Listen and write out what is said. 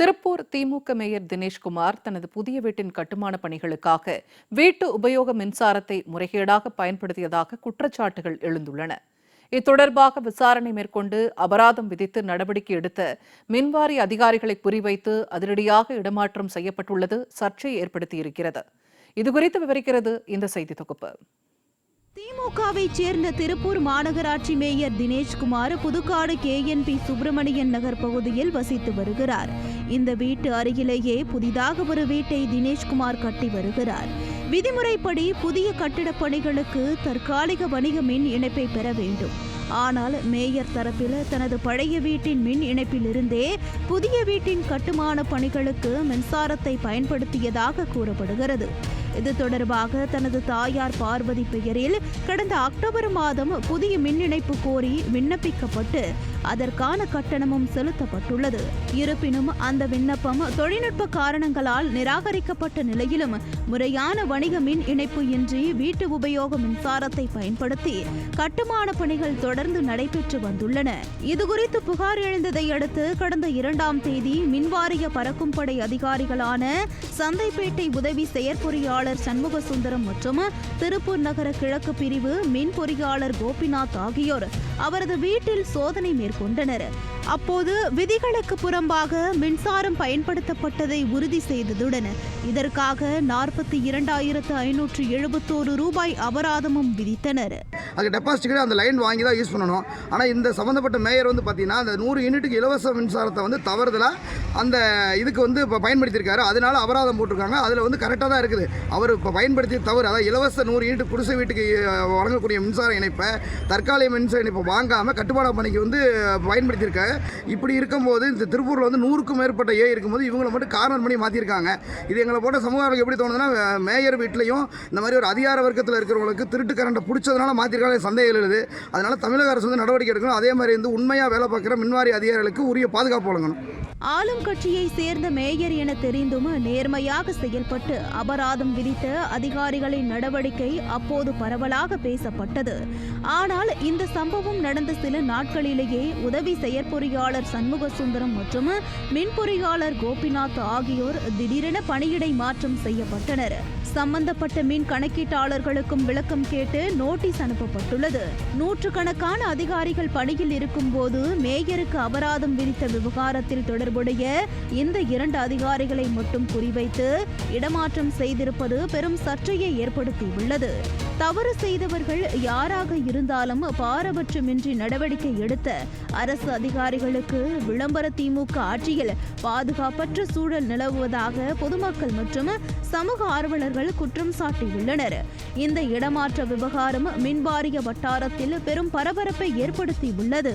திருப்பூர் திமுக mayor Dineshkumar தனது புதிய வீட்டின் கட்டுமான பணிகளுக்காக வீட்டு உபயோக மின்சாரத்தை முறைகேடாக பயன்படுத்தியதாக குற்றச்சாட்டுகள் எழுந்துள்ளன. இத்தொடர்பாக விசாரணை மேற்கொண்டு அபராதம் விதித்து நடவடிக்கை எடுத்த மின்வாரிய அதிகாரிகளை குறிவைத்து அதிரடியாக இடமாற்றம் செய்யப்பட்டுள்ளது சர்ச்சையை ஏற்படுத்தியிருக்கிறது. இதுகுறித்து விவரிக்கிறது இந்த செய்தி தொகுப்பு. திமுகவை சேர்ந்த திருப்பூர் மாநகராட்சி மேயர் தினேஷ்குமார் புதுக்காடு KNP சுப்பிரமணியன் நகர் பகுதியில் வசித்து வருகிறார். இந்த வீட்டு அருகிலேயே புதிதாக ஒரு வீட்டை தினேஷ்குமார் கட்டி வருகிறார். விதிமுறைப்படி புதிய கட்டிடப் பணிகளுக்கு தற்காலிக வணிக மின் இணைப்பை பெற வேண்டும். ஆனால் மேயர் தரப்பில் தனது பழைய வீட்டின் மின் இணைப்பிலிருந்தே புதிய வீட்டின் கட்டுமான பணிகளுக்கு மின்சாரத்தை பயன்படுத்தியதாக கூறப்படுகிறது. இது தொடர்பாக தனது தாயார் பார்வதி பெயரில் கடந்த அக்டோபர் மாதம் புதிய மின் இணைப்பு கோரி விண்ணப்பிக்கப்பட்டு அதற்கான கட்டணமும் செலுத்தப்பட்டுள்ளது. இருப்பினும் அந்த விண்ணப்பம் தொழில்நுட்ப காரணங்களால் நிராகரிக்கப்பட்ட நிலையிலும் முறையான வணிக மின் இணைப்பு இன்றி வீட்டு உபயோக மின்சாரத்தை பயன்படுத்தி கட்டுமான பணிகள் தொடர்ந்து நடைபெற்று வந்துள்ளன. இதுகுறித்து புகார் எழுந்ததை அடுத்து கடந்த 2ஆம் தேதி மின்வாரிய பறக்கும் படை அதிகாரிகளான சந்தைப்பேட்டை உதவி செயற்பொறியாளர் சண்முக சுந்தரம் மற்றும் திருப்பூர் நகர கிழக்கு பிரிவு மின் பொறியாளர் கோபிநாத் ஆகியோர் அவரது வீட்டில் சோதனை மேற்கொண்டனர். அப்போது விதிகளுக்கு புறம்பாக மின்சாரம் பயன்படுத்தப்பட்டதை உறுதி செய்ததுடன் இதற்காக 42,571 ரூபாய் அபராதமும் விதித்தனர். அது டெபாசிட் அந்த லைன் வாங்கி தான் யூஸ் பண்ணணும். ஆனால் இந்த சம்மந்தப்பட்ட மேயர் பார்த்தீங்கன்னா அந்த 100 யூனிட்டுக்கு இலவச மின்சாரத்தை தவறுதலாக அந்த இதுக்கு இப்போ பயன்படுத்தியிருக்காரு. அதனால அபராதம் போட்டிருக்காங்க. அதில் கரெக்டாக தான் இருக்குது. அவர் இப்போ பயன்படுத்திய தவறு, அதாவது இலவச 100 யூனிட் குடிசை வீட்டுக்கு வழங்கக்கூடிய மின்சார இணைப்பை தற்காலிக மின்சார இணைப்பை வாங்காமல் கட்டுமான பணிக்கு பயன்படுத்தியிருக்காங்க. இப்படி இருக்கும்போது இந்த திருப்பூரில் 100க்கும் மேற்பட்ட இருக்கும்போது இவங்களை மட்டும் கார்னர் பண்ணி மாற்றிருக்காங்க. இது எங்களை போட்ட சமூகம் எப்படி தோணுதுன்னா, மேயர் வீட்லையும் இந்த மாதிரி ஒரு அதிகார வர்க்கத்தில் இருக்கிறவங்களுக்கு திருட்டு கரண்டை பிடிச்சதுனால மாற்றிருக்காங்க சந்தேகம் எழுது. அதனால தமிழக அரசு நடவடிக்கை எடுக்கணும். அதே மாதிரி உண்மையாக வேலை பார்க்குற மின்வாரிய அதிகாரிகளுக்கு உரிய பாதுகாப்பு வழங்கணும். ஆளும் கட்சியை சேர்ந்த மேயர் என தெரிந்தும் நேர்மையாக செயல்பட்டு அபராதம் விதித்த அதிகாரிகளின் நடவடிக்கை அப்போது பரவலாக பேசப்பட்டது. ஆனால் இந்த சம்பவம் நடந்த சில நாட்களிலேயே உதவி செயற்பொறியாளர் சண்முக சுந்தரம் மற்றும் மின் பொறியாளர் கோபிநாத் ஆகியோர் திடீரென பணியிடை மாற்றம் செய்யப்பட்டனர். சம்பந்தப்பட்ட மின் கணக்கீட்டாளர்களுக்கும் விளக்கம் கேட்டு நோட்டீஸ் அனுப்பப்பட்டுள்ளது. நூற்றுக்கணக்கான அதிகாரிகள் பணியில் இருக்கும் போது மேயருக்கு அபராதம் விதித்த விவகாரத்தில் தொடர்புடைய இந்த 2 அதிகாரிகளை மட்டும் குறிவைத்து இடமாற்றம் செய்திருப்பது பெரும் சர்ச்சையை ஏற்படுத்தியுள்ளது. தவறு செய்தவர்கள் யாராக இருந்தாலும் பாரபட்சமின்றி நடவடிக்கை எடுத்த அரசு அதிகாரிகளுக்கு விளம்பர திமுக ஆட்சியில் பாதுகாப்பற்ற சூழல் நிலவுவதாக பொதுமக்கள் மற்றும் சமூக ஆர்வலர்கள் குற்றம் சாட்டியுள்ளனர். இந்த இடமாற்ற விவகாரம் மின்வாரிய வட்டாரத்தில் பெரும் பரபரப்பை ஏற்படுத்தியுள்ளது.